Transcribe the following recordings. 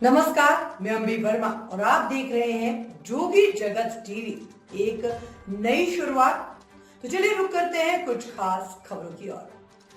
नमस्कार, मैं अम्बी वर्मा और आप देख रहे हैं जोगी जगत टीवी। एक नई शुरुआत। तो चलिए रुक करते हैं कुछ खास खबरों की ओर।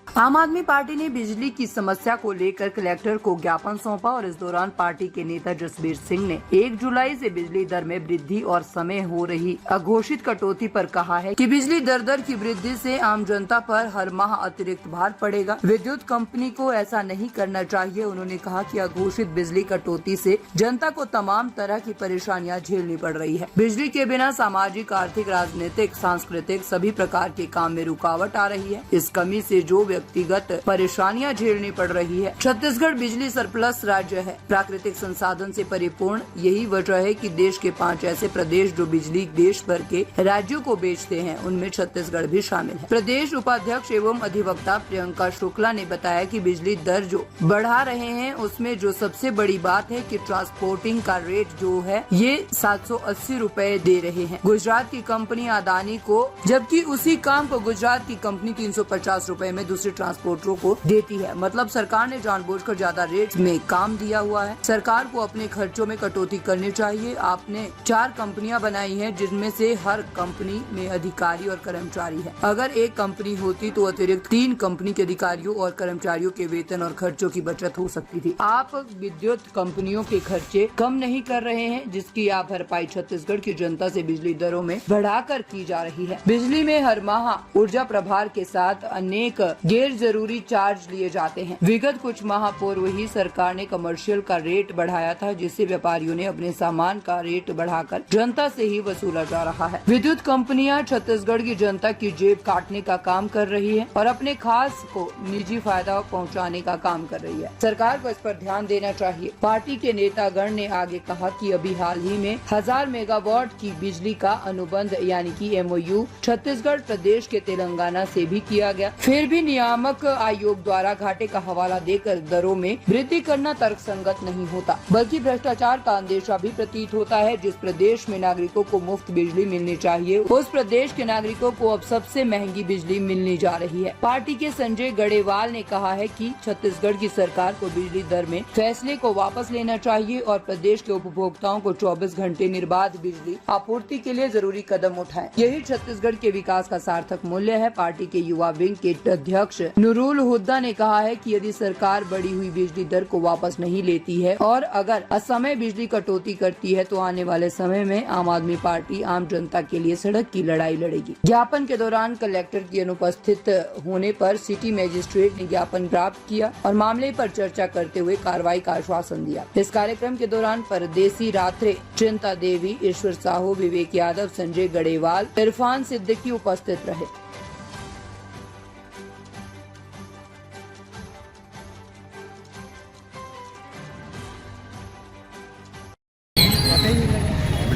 आम आदमी पार्टी ने बिजली की समस्या को लेकर कलेक्टर को ज्ञापन सौंपा और इस दौरान पार्टी के नेता जसबीर सिंह ने 1 जुलाई से बिजली दर में वृद्धि और समय हो रही अघोषित कटौती पर कहा है कि बिजली दर की वृद्धि से आम जनता पर हर माह अतिरिक्त भार पड़ेगा। विद्युत कंपनी को ऐसा नहीं करना चाहिए। उन्होंने कहा कि अघोषित बिजली कटौती से जनता को तमाम तरह की परेशानियां झेलनी पड़ रही है। बिजली के बिना सामाजिक, आर्थिक, राजनीतिक, सांस्कृतिक सभी प्रकार के काम में रुकावट आ रही है। इस कमी से जो व्यक्तिगत परेशानियां झेलनी पड़ रही है। छत्तीसगढ़ बिजली सरप्लस राज्य है, प्राकृतिक संसाधन से परिपूर्ण। यही वजह है कि देश के 5 ऐसे प्रदेश जो बिजली देश भर के राज्यों को बेचते हैं, उनमें छत्तीसगढ़ भी शामिल है। प्रदेश उपाध्यक्ष एवं अधिवक्ता प्रियंका शुक्ला ने बताया कि बिजली दर जो बढ़ा रहे हैं उसमें जो सबसे बड़ी बात है कि ट्रांसपोर्टिंग का रेट जो है ये 780 रुपए दे रहे हैं गुजरात की कंपनी अदानी को, जबकि उसी काम को गुजरात की कंपनी 350 रुपए में दूसरे ट्रांसपोर्टरों को देती है। मतलब सरकार ने जानबूझकर ज्यादा रेट में काम दिया हुआ है। सरकार को अपने खर्चों में कटौती करनी चाहिए। आपने 4 कंपनियां बनाई हैं जिनमें से हर कंपनी में अधिकारी और कर्मचारी है। अगर एक कंपनी होती तो अतिरिक्त 3 कंपनी के अधिकारियों और कर्मचारियों के वेतन और खर्चों की बचत हो सकती थी। आप विद्युत कंपनियों के खर्चे कम नहीं कर रहे हैं, जिसकी आप भरपाई छत्तीसगढ़ की जनता से बिजली दरों में बढ़ाकर की जा रही है। बिजली में हर माह ऊर्जा प्रभार के साथ अनेक गैर जरूरी चार्ज लिए जाते हैं। विगत कुछ माह पूर्व ही सरकार ने कमर्शियल का रेट बढ़ाया था, जिससे व्यापारियों ने अपने सामान का रेट बढ़ाकर जनता से ही वसूला जा रहा है। विद्युत कंपनियां छत्तीसगढ़ की जनता की जेब काटने का काम कर रही है और अपने खास को निजी फायदा पहुंचाने का काम कर रही है। सरकार को इस पर ध्यान देना चाहिए। पार्टी के नेतागण ने आगे कहा कि अभी हाल ही में 1000 मेगावाट की बिजली का अनुबंध यानी कि MOU छत्तीसगढ़ प्रदेश के तेलंगाना से भी किया गया। फिर भी नियामक आयोग द्वारा घाटे का हवाला देकर दरों में वृद्धि करना तर्कसंगत नहीं होता, बल्कि भ्रष्टाचार का अंदेशा भी प्रतीत होता है। जिस प्रदेश में नागरिकों को मुफ्त बिजली मिलनी चाहिए, उस प्रदेश के नागरिकों को अब सबसे महंगी बिजली मिलने जा रही है। पार्टी के संजय गढ़ेवाल ने कहा है कि छत्तीसगढ़ की सरकार को बिजली दर में फैसले को वापस लेना चाहिए और प्रदेश के उपभोक्ताओं को 24 घंटे निर्बाध बिजली आपूर्ति के लिए जरूरी कदम उठाएं। यही छत्तीसगढ़ के विकास का सार्थक मूल्य है। पार्टी के युवा विंग के अध्यक्ष नूरुल हुड्डा ने कहा है कि यदि सरकार बढ़ी हुई बिजली दर को वापस नहीं लेती है और अगर असमय बिजली कटौती करती है तो आने वाले समय में आम आदमी पार्टी आम जनता के लिए सड़क की लड़ाई लड़ेगी। ज्ञापन के दौरान कलेक्टर की अनुपस्थित होने पर सिटी मजिस्ट्रेट ने ज्ञापन प्राप्त किया और मामले पर चर्चा करते हुए कार्रवाई का आश्वासन दिया। इस कार्यक्रम के दौरान परदेसी रात्रे, चिंता देवी, ईश्वर साहू, विवेक यादव, संजय गढ़ेवाल, इरफान सिद्दीकी उपस्थित रहे।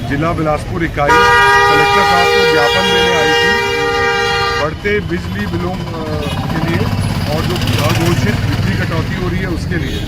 जिला बिलासपुर इकाई कलेक्टर साहब को ज्ञापन देने आई थी बढ़ते बिजली बिलों के लिए और जो अघोषित बिजली कटौती हो रही है उसके लिए।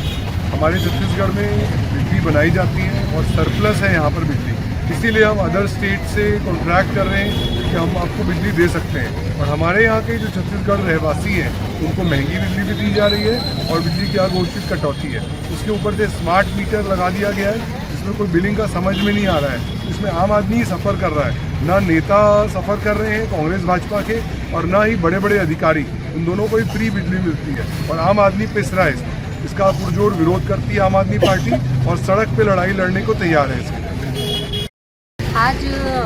हमारे छत्तीसगढ़ में बिजली बनाई जाती है और सरप्लस है यहाँ पर बिजली, इसीलिए हम अदर स्टेट से कॉन्ट्रैक्ट कर रहे हैं कि हम आपको बिजली दे सकते हैं। और हमारे यहाँ के जो छत्तीसगढ़ रहवासी हैं उनको महंगी बिजली भी दी जा रही है और बिजली की अघोषित कटौती है। उसके ऊपर से स्मार्ट मीटर लगा दिया गया है, इसमें कोई बिलिंग का समझ में नहीं आ रहा है। इसमें आम आदमी ही सफ़र कर रहा है, ना नेता सफ़र कर रहे हैं कांग्रेस भाजपा के और ना ही बड़े बड़े अधिकारी। उन दोनों को ही फ्री बिजली मिलती है और आम आदमी पिस रहा है। इसका पुरजोर विरोध करती है आम आदमी पार्टी और सड़क पे लड़ाई लड़ने को तैयार है इसके। आज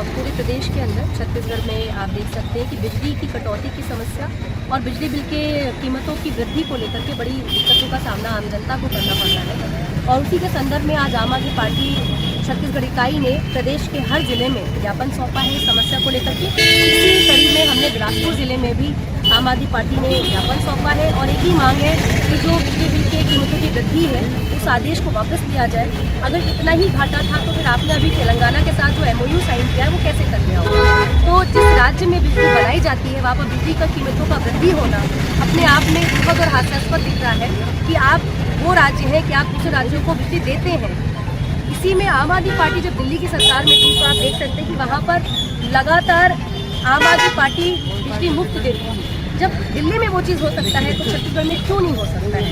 पूरे प्रदेश के अंदर छत्तीसगढ़ में आप देख सकते हैं कि बिजली की कटौती की समस्या और बिजली बिल के कीमतों की वृद्धि को लेकर के बड़ी दिक्कतों का सामना आम जनता को करना पड़ रहा है। और उसी के संदर्भ में आज आम आदमी पार्टी छत्तीसगढ़ इकाई ने प्रदेश के हर जिले में ज्ञापन सौंपा है इस समस्या को लेकर के। इसी कड़ी में हमने बिलासपुर जिले में भी आम आदमी पार्टी ने ज्ञापन सौंपा है और एक ही मांग है कि जो बिजली बिल के कीमतों की वृद्धि है उस आदेश को वापस लिया जाए। अगर इतना ही घाटा था तो फिर आपने अभी तेलंगाना के साथ जो MOU साइन किया है वो कैसे कर लिया होगा। तो जिस राज्य में बिजली बनाई जाती है वहाँ पर बिजली का कीमतों का वृद्धि होना अपने आप में दुखद और हास्यास्पद दिख रहा है कि आप वो राज्य है कि आप दूसरे राज्यों को बिजली देते हैं। इसी में आम आदमी पार्टी जब दिल्ली की सरकार में थी तो आप देख सकते हैं कि वहाँ पर लगातार आम आदमी पार्टी बिजली मुफ्त देती है। जब दिल्ली में वो चीज़ हो सकता है तो छत्तीसगढ़ में क्यों नहीं हो सकता है?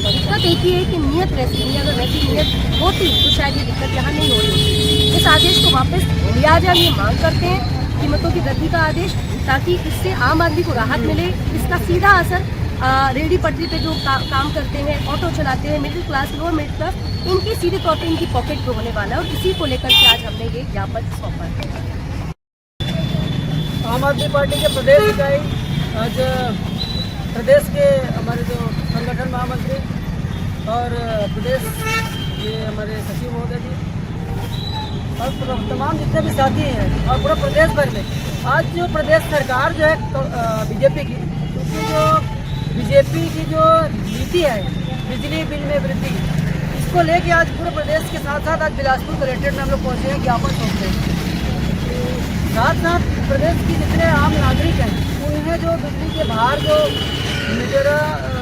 दिक्कत एक ही है कि नीयत वैसी नहीं है। अगर वैसी नीयत होती तो शायद ये दिक्कत यहाँ नहीं होती। इस आदेश को वापस लिया जाए, ये मांग करते हैं, कीमतों की वृद्धि का आदेश, ताकि इससे आम आदमी को राहत मिले। इसका सीधा असर रेहड़ी पटरी पे जो काम करते हैं, ऑटो चलाते हैं, middle class, lower middle class, इनकी सीधे तौर पे इनकी पॉकेट पे होने वाला है। और इसी को लेकर के आज हमने ये ज्ञापन सौंपा है। आम आदमी पार्टी के प्रदेश इकाई आज प्रदेश के हमारे जो संगठन महामंत्री और प्रदेश ये हमारे सचिव महोदय जी और तमाम जितने भी साथी हैं और पूरा प्रदेश भर में आज जो प्रदेश सरकार जो है बीजेपी की, उसकी जो बीजेपी की जो नीति है बिजली बिल में वृद्धि, इसको लेके आज पूरे प्रदेश के साथ साथ आज बिलासपुर कलेक्ट्रेट में हम लोग पहुँचे हैं, ज्ञापन सौंपते हैं। साथ साथ प्रदेश की जितने आम नागरिक हैं उन्हें जो बिजली के बाहर जो मीटर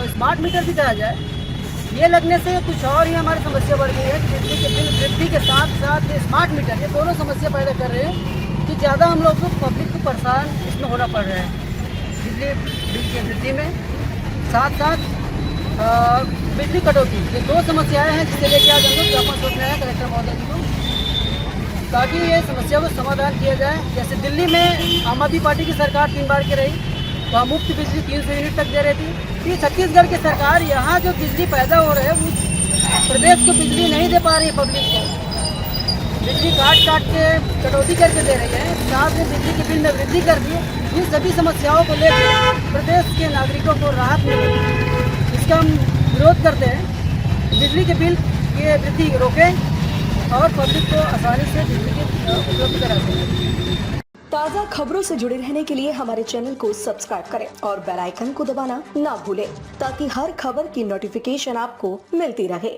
स्मार्ट मीटर भी कहा जाए, ये लगने से कुछ और ही हमारी समस्या बढ़ गई है कि बिजली के बिल वृद्धि के साथ साथ ये स्मार्ट मीटर, ये दोनों समस्या पैदा कर रहे हैं कि ज़्यादा हम लोग को पब्लिक को परेशान इसमें होना पड़ रहा है बिजली बिल की वृद्धि में। साथ साथ बिजली कटौती, ये दो समस्याएं हैं जिससे लेके आज हम लोग ज्ञापन सौंप रहे हैं कलेक्टर महोदय जी को, ताकि ये समस्या को समाधान किया जाए। जैसे दिल्ली में आम आदमी पार्टी की सरकार 3 बार की रही, वहाँ मुफ्त बिजली 300 यूनिट तक दे रही थी। फिर छत्तीसगढ़ की सरकार यहाँ जो बिजली पैदा हो रहा है वो प्रदेश को बिजली नहीं दे पा रही है, पब्लिक को बिजली काट के कटौती करके दे रही है, साथ में बिजली के बिल में वृद्धि कर दी। इन सभी समस्याओं को लेकर प्रदेश के नागरिकों को राहत मिले, इसका हम विरोध करते हैं। बिजली के बिल की वृद्धि रोकें और पब्लिक को आसानी से बिजली की उपलब्ध करा दें। ताज़ा खबरों से जुड़े रहने के लिए हमारे चैनल को सब्सक्राइब करें और बेल आइकन को दबाना ना भूलें, ताकि हर खबर की नोटिफिकेशन आपको मिलती रहे।